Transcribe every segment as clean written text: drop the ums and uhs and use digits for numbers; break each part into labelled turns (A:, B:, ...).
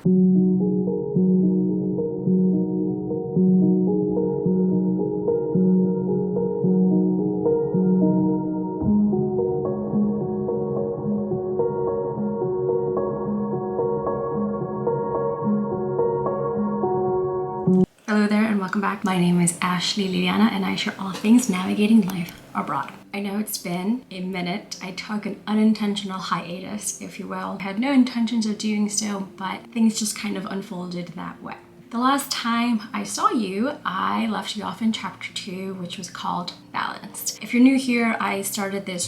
A: Hello there and welcome back. My name is Ashely, Liliana, and I share all things navigating life abroad. I know it's been a minute. I took an unintentional hiatus, if you will. I had no intentions of doing so, but things just kind of unfolded that way. The last time I saw you, I left you off in chapter 2, which was called Balanced. If you're new here, I started this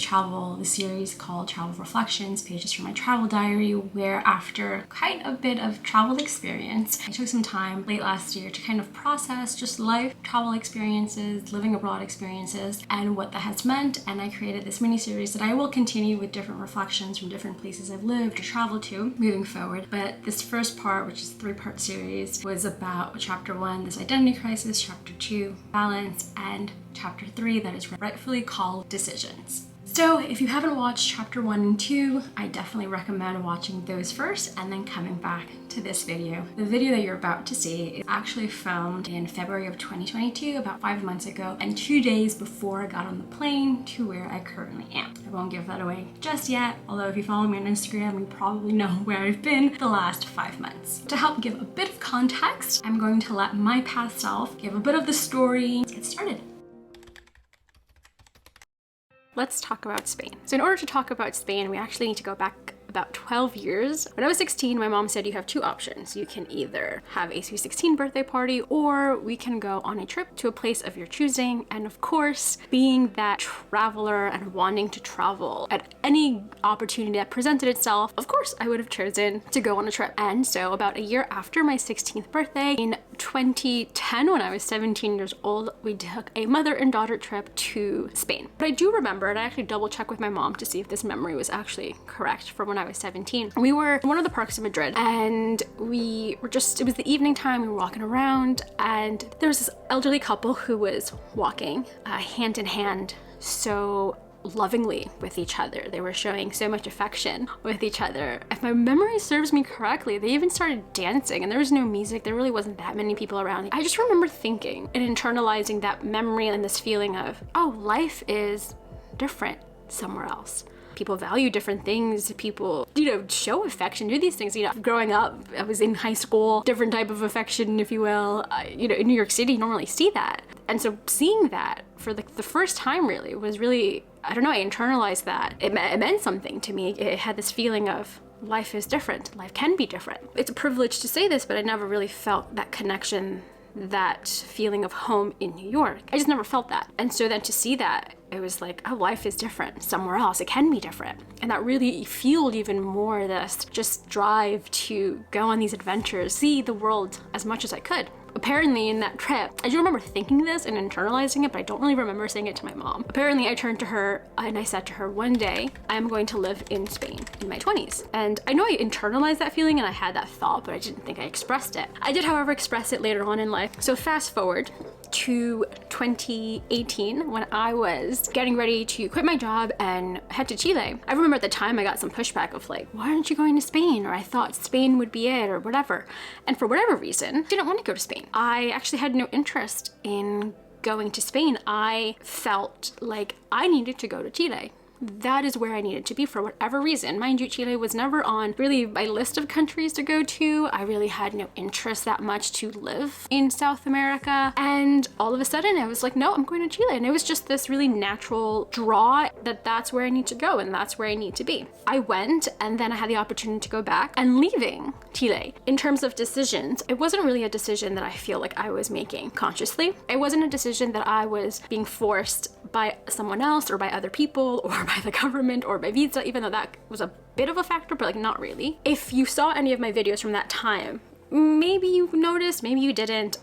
A: series called Travel Reflections, pages from my travel diary, where after quite a bit of travel experience, I took some time late last year to kind of process just life, travel experiences, living abroad experiences, and what that has meant. And I created this mini series that I will continue with different reflections from different places I've lived or traveled to moving forward. But this first part, which is a 3-part series, was about chapter 1, this identity crisis, chapter 2, balance, and chapter 3, that is rightfully called decisions. So if you haven't watched chapter 1 and 2, I definitely recommend watching those first and then coming back to this video. The video that you're about to see is actually filmed in February of 2022, about 5 months ago, and 2 days before I got on the plane to where I currently am. I won't give that away just yet, although if you follow me on Instagram, you probably know where I've been the last 5 months. To help give a bit of context, I'm going to let my past self give a bit of the story. Let's get started. Let's talk about Spain. So in order to talk about Spain, we actually need to go back about 12 years. When I was 16, my mom said you have 2 options. You can either have a sweet 16 birthday party, or we can go on a trip to a place of your choosing. And of course, being that traveler and wanting to travel at any opportunity that presented itself, of course, I would have chosen to go on a trip. And so about a year after my 16th birthday, in 2010, when I was 17 years old, we took a mother and daughter trip to Spain. But I do remember, and I actually double checked with my mom to see if this memory was actually correct from when I was 17. We were in one of the parks in Madrid, and it was the evening time. We were walking around, and there was this elderly couple who was walking hand in hand, so lovingly with each other. They were showing so much affection with each other. If my memory serves me correctly, they even started dancing, and there was no music. There really wasn't that many people around. I just remember thinking and internalizing that memory and this feeling of, oh, life is different somewhere else. People value different things. People, show affection, do these things. Growing up, I was in high school, different type of affection, if you will. In New York City, you normally see that. And so seeing that for the first time really was really, I internalized that. It meant something to me. It had this feeling of life is different. Life can be different. It's a privilege to say this, but I never really felt that connection, that feeling of home in New York. I just never felt that. And so then to see that, it was like, oh, life is different somewhere else. It can be different. And that really fueled even more this just drive to go on these adventures, see the world as much as I could. Apparently in that trip, I do remember thinking this and internalizing it, but I don't really remember saying it to my mom. Apparently I turned to her and I said to her, one day I'm going to live in Spain in my 20s. And I know I internalized that feeling and I had that thought, but I didn't think I expressed it. I did, however, express it later on in life. So fast forward to 2018, when I was getting ready to quit my job and head to Chile. I remember at the time I got some pushback of like, why aren't you going to Spain? Or I thought Spain would be it or whatever. And for whatever reason, I didn't want to go to Spain. I actually had no interest in going to Spain. I felt like I needed to go to Chile. That is where I needed to be for whatever reason. Mind you, Chile was never on really my list of countries to go to. I really had no interest that much to live in South America. And all of a sudden I was like, no, I'm going to Chile. And it was just this really natural draw that that's where I need to go and that's where I need to be. I went, and then I had the opportunity to go back. And leaving Chile, in terms of decisions, it wasn't really a decision that I feel like I was making consciously. It wasn't a decision that I was being forced by someone else or by other people or by the government or by visa, even though that was a bit of a factor, but like not really. If you saw any of my videos from that time, maybe you noticed, maybe you didn't.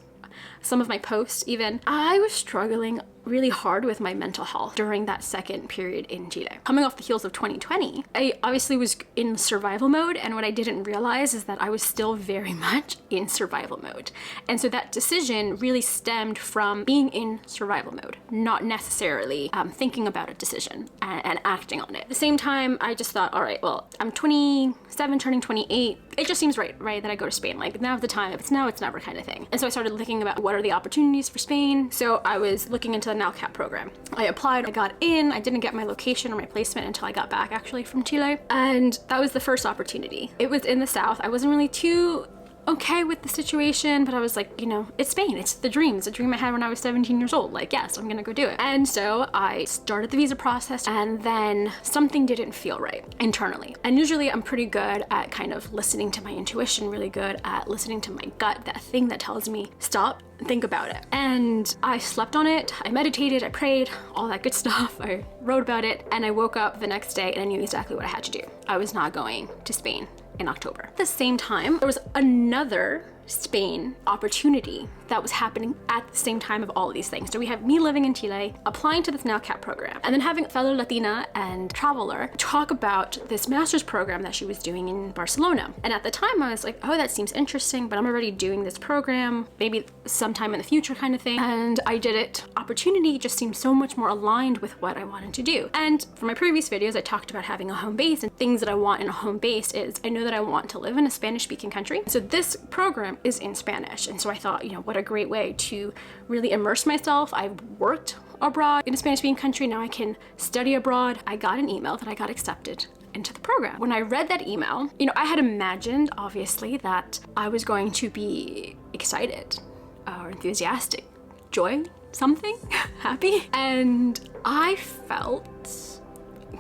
A: some of my posts even, I was struggling really hard with my mental health during that second period in Chile. Coming off the heels of 2020, I obviously was in survival mode, and what I didn't realize is that I was still very much in survival mode. And so that decision really stemmed from being in survival mode, not necessarily thinking about a decision and acting on it. At the same time, I just thought, all right, well, I'm 27, turning 28. It just seems right that I go to Spain. Like, now's the time. If it's now, it's never, kind of thing. And so I started thinking about what are the opportunities for Spain. So I was looking into the CHILE program. I applied, I got in. I didn't get my location or my placement until I got back actually from Chile. And that was the first opportunity. It was in the south. I wasn't really too okay with the situation, but I was like, you know, it's Spain, it's the dream. It's a dream I had when I was 17 years old. Like, yes, I'm gonna go do it. And so I started the visa process, and then something didn't feel right internally. And usually I'm pretty good at kind of listening to my intuition, really good at listening to my gut, that thing that tells me, stop, think about it. And I slept on it, I meditated, I prayed, all that good stuff. I wrote about it, and I woke up the next day and I knew exactly what I had to do. I was not going to Spain in October. At the same time, there was another Spain opportunity that was happening at the same time of all of these things. So we have me living in Chile, applying to the CHILE program, and then having a fellow Latina and traveler talk about this master's program that she was doing in Barcelona. And at the time I was like, oh, that seems interesting, but I'm already doing this program, maybe sometime in the future kind of thing. And I did it. Opportunity just seemed so much more aligned with what I wanted to do. And for my previous videos, I talked about having a home base, and things that I want in a home base is I know that I want to live in a Spanish-speaking country. So this program is in Spanish. And so I thought, you know, what a great way to really immerse myself. I've worked abroad in a Spanish-speaking country. Now I can study abroad. I got an email that I got accepted into the program. When I read that email, you know, I had imagined, obviously, that I was going to be excited or enthusiastic, joy, something, happy. And I felt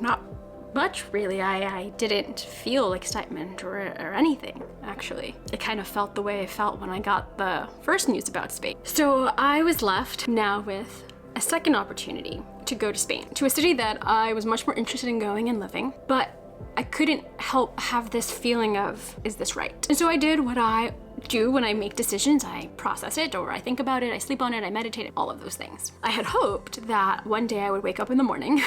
A: not much, really. I didn't feel excitement or anything, actually. It kind of felt the way I felt when I got the first news about Spain. So I was left now with a second opportunity to go to Spain, to a city that I was much more interested in going and living, but I couldn't help have this feeling of, is this right? And so I did what I do when I make decisions. I process it, or I think about it, I sleep on it, I meditate, all of those things. I had hoped that one day I would wake up in the morning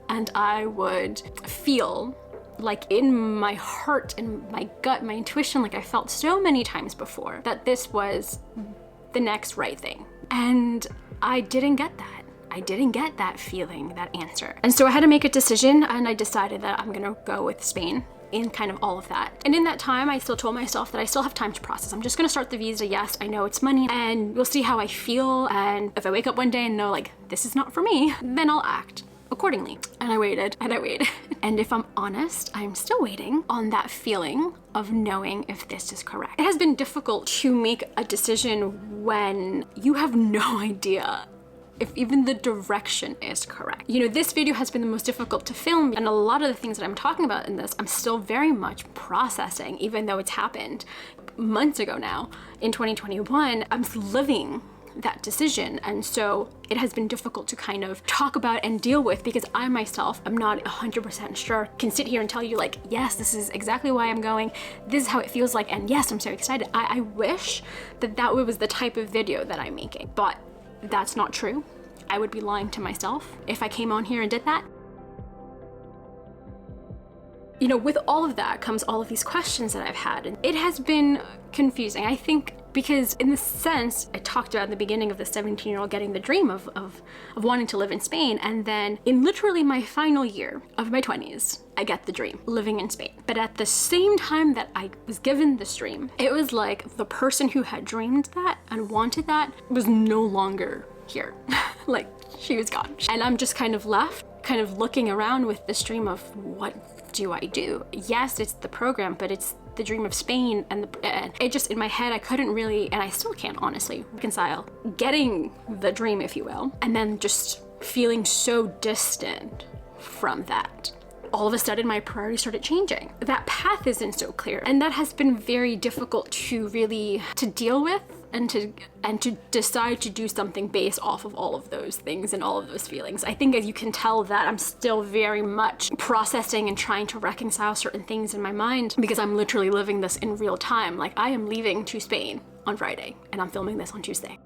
A: and I would feel like in my heart and my gut, my intuition, like I felt so many times before, that this was the next right thing. And I didn't get that. I didn't get that feeling, that answer. And so I had to make a decision, and I decided that I'm gonna go with Spain in kind of all of that. And in that time, I still told myself that I still have time to process. I'm just gonna start the visa. Yes, I know it's money, and we'll see how I feel. And if I wake up one day and know like, this is not for me, then I'll act accordingly. And I waited and I waited. And if I'm honest, I'm still waiting on that feeling of knowing if this is correct. It has been difficult to make a decision when you have no idea if even the direction is correct. You know, this video has been the most difficult to film, and a lot of the things that I'm talking about in this, I'm still very much processing, even though it's happened months ago now. In 2021, I'm living that decision, and so it has been difficult to kind of talk about and deal with, because I myself am not 100% sure, can sit here and tell you like, yes, this is exactly why I'm going, this is how it feels like, and yes, I'm so excited. I wish that that was the type of video that I'm making, but that's not true. I would be lying to myself if I came on here and did that. You know, with all of that comes all of these questions that I've had, and it has been confusing, I think, because in the sense I talked about in the beginning of the 17-year-old getting the dream of wanting to live in Spain, and then in literally my final year of my 20s, I get the dream, living in Spain. But at the same time that I was given this dream, it was like the person who had dreamed that and wanted that was no longer here. Like, she was gone. And I'm just kind of left, kind of looking around with this dream of, what do I do? Yes, it's the program, but it's the dream of Spain, and it just, in my head, I couldn't really, and I still can't honestly reconcile getting the dream, if you will, and then just feeling so distant from that. All of a sudden, my priorities started changing. That path isn't so clear, and that has been very difficult to really deal with, and to decide to do something based off of all of those things and all of those feelings. I think, as you can tell, that I'm still very much processing and trying to reconcile certain things in my mind, because I'm literally living this in real time. Like, I am leaving to Spain on Friday, and I'm filming this on Tuesday.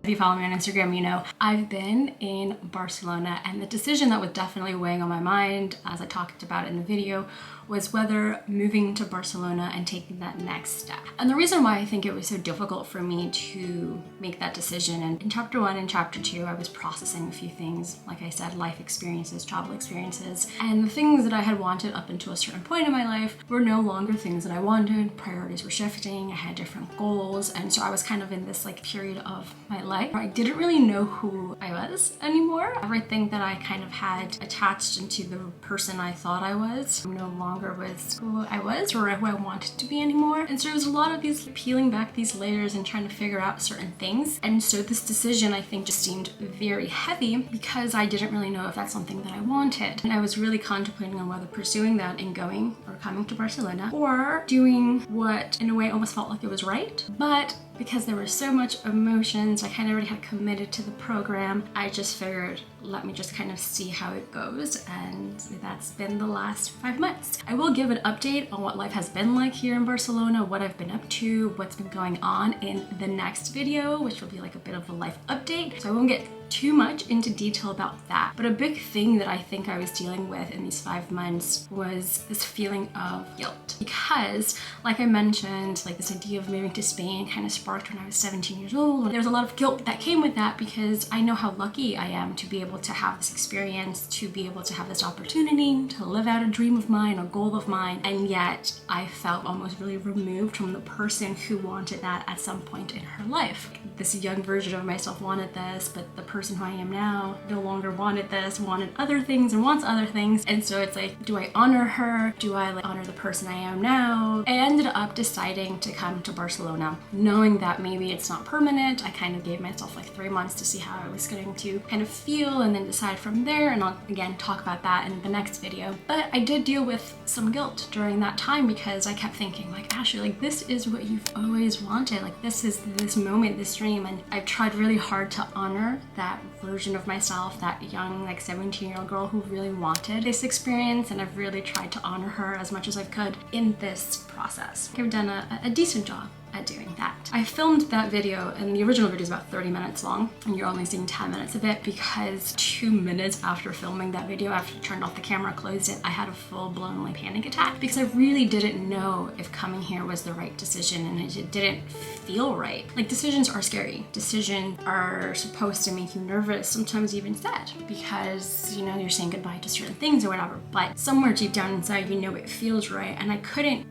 A: If you follow me on Instagram, you know I've been in Barcelona, and the decision that was definitely weighing on my mind, as I talked about in the video, was whether moving to Barcelona and taking that next step. And the reason why I think it was so difficult for me to make that decision, and in chapter 1 and chapter 2, I was processing a few things, like I said, life experiences, travel experiences, and the things that I had wanted up until a certain point in my life were no longer things that I wanted. Priorities were shifting, I had different goals, and so I was kind of in this like period of my life where I didn't really know who I was anymore. Everything that I kind of had attached into the person I thought I was no longer was who I was or who I wanted to be anymore. And so there was a lot of these peeling back these layers and trying to figure out certain things. And so this decision, I think, just seemed very heavy because I didn't really know if that's something that I wanted. And I was really contemplating on whether pursuing that and going or coming to Barcelona, or doing what in a way almost felt like it was right. But because there was so much emotions, I kind of already had committed to the program, I just figured, let me just kind of see how it goes. And that's been the last 5 months. I will give an update on what life has been like here in Barcelona, what I've been up to, what's been going on in the next video, which will be like a bit of a life update. So I won't get too much into detail about that. But a big thing that I think I was dealing with in these 5 months was this feeling of guilt. Because, like I mentioned, like this idea of moving to Spain kind of sparked when I was 17 years old. There was a lot of guilt that came with that because I know how lucky I am to be able to have this experience, to be able to have this opportunity, to live out a dream of mine, a goal of mine, and yet I felt almost really removed from the person who wanted that at some point in her life. This young version of myself wanted this, but the person who I am now no longer wanted this, wanted other things and wants other things. And so it's like, do I honor her? Do I like honor the person I am now? I ended up deciding to come to Barcelona, knowing that maybe it's not permanent. I kind of gave myself like 3 months to see how I was going to kind of feel and then decide from there. And I'll again talk about that in the next video. But I did deal with some guilt during that time because I kept thinking like, Ashely, like this is what you've always wanted. Like this is this moment, this dream. And I've tried really hard to honor that version of myself, that young like 17-year-old girl who really wanted this experience. And I've really tried to honor her as much as I could in this process. I've done a decent job at doing that. I filmed that video, and the original video is about 30 minutes long, and you're only seeing 10 minutes of it because 2 minutes after filming that video, after I turned off the camera, closed it, I had a full-blown like panic attack because I really didn't know if coming here was the right decision, and it didn't feel right. Like decisions are scary. Decisions are supposed to make you nervous, sometimes even sad, because you know you're saying goodbye to certain things or whatever, but somewhere deep down inside you know it feels right, and I couldn't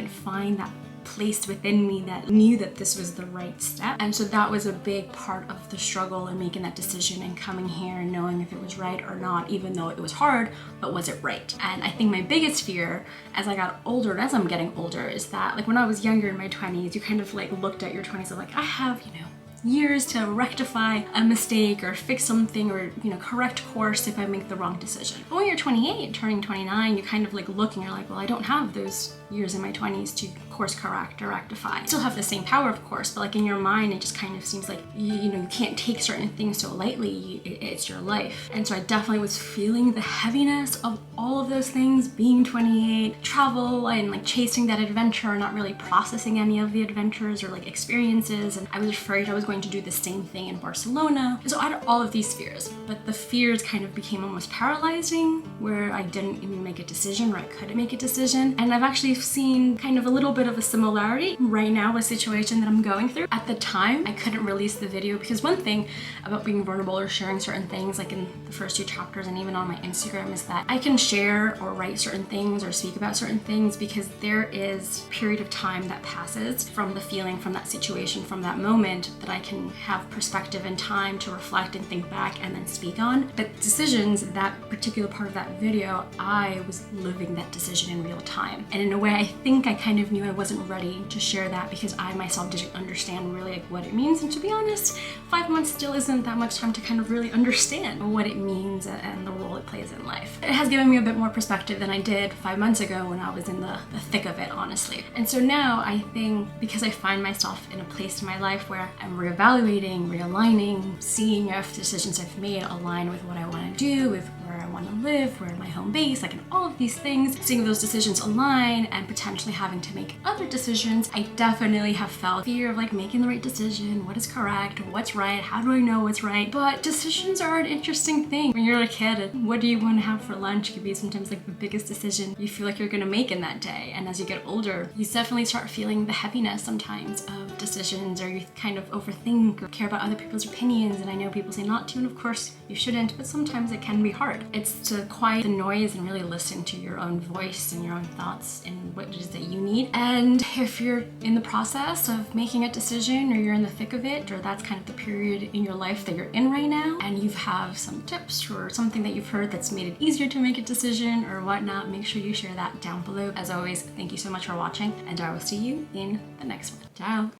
A: find that place within me that knew that this was the right step. And so that was a big part of the struggle in making that decision and coming here and knowing if it was right or not, even though it was hard, but was it right? And I think my biggest fear as I got older, and as I'm getting older, is that like when I was younger in my 20s, you kind of like looked at your 20s and like, I have, you know, years to rectify a mistake or fix something or, you know, correct course if I make the wrong decision. But when you're 28, turning 29, you kind of like look and you're like, well, I don't have those years in my 20s to course correct or rectify. I still have the same power, of course, but like in your mind, it just kind of seems like, you know, you can't take certain things so lightly. It's your life. And so I definitely was feeling the heaviness of all of those things, being 28, travel and like chasing that adventure, not really processing any of the adventures or like experiences. And I was afraid I was going to do the same thing in Barcelona. So I had all of these fears, but the fears kind of became almost paralyzing, where I didn't even make a decision, or I couldn't make a decision. And I've actually seen kind of a little bit of a similarity right now with a situation that I'm going through. At the time, I couldn't release the video because one thing about being vulnerable or sharing certain things, like in the first 2 chapters and even on my Instagram, is that I can share or write certain things or speak about certain things because there is a period of time that passes from the feeling, from that situation, from that moment, that I can have perspective and time to reflect and think back and then speak on. But decisions, that particular part of that video, I was living that decision in real time. And in a way, I think I kind of knew I wasn't ready to share that because I myself didn't understand really like what it means. And to be honest, 5 months still isn't that much time to kind of really understand what it means and the role it plays in life. It has given me a bit more perspective than I did 5 months ago when I was in the thick of it, honestly. And so now I think because I find myself in a place in my life where I'm reevaluating, realigning, seeing if decisions I've made align with what I want to do, with where I want want to live, where my home base, like in all of these things, seeing those decisions align and potentially having to make other decisions, I definitely have felt fear of like making the right decision, what is correct, what's right, how do I know what's right? But decisions are an interesting thing. When you're a kid, what do you want to have for lunch could be sometimes like the biggest decision you feel like you're gonna make in that day. And as you get older, you definitely start feeling the heaviness sometimes of decisions, or you kind of overthink or care about other people's opinions. And I know people say not to, and of course you shouldn't, but sometimes it can be hard. It's to quiet the noise and really listen to your own voice and your own thoughts and what it is that you need. And if you're in the process of making a decision, or you're in the thick of it, or that's kind of the period in your life that you're in right now, and you have some tips or something that you've heard that's made it easier to make a decision or whatnot, make sure you share that down below. As always, thank you so much for watching, and I will see you in the next one. Ciao!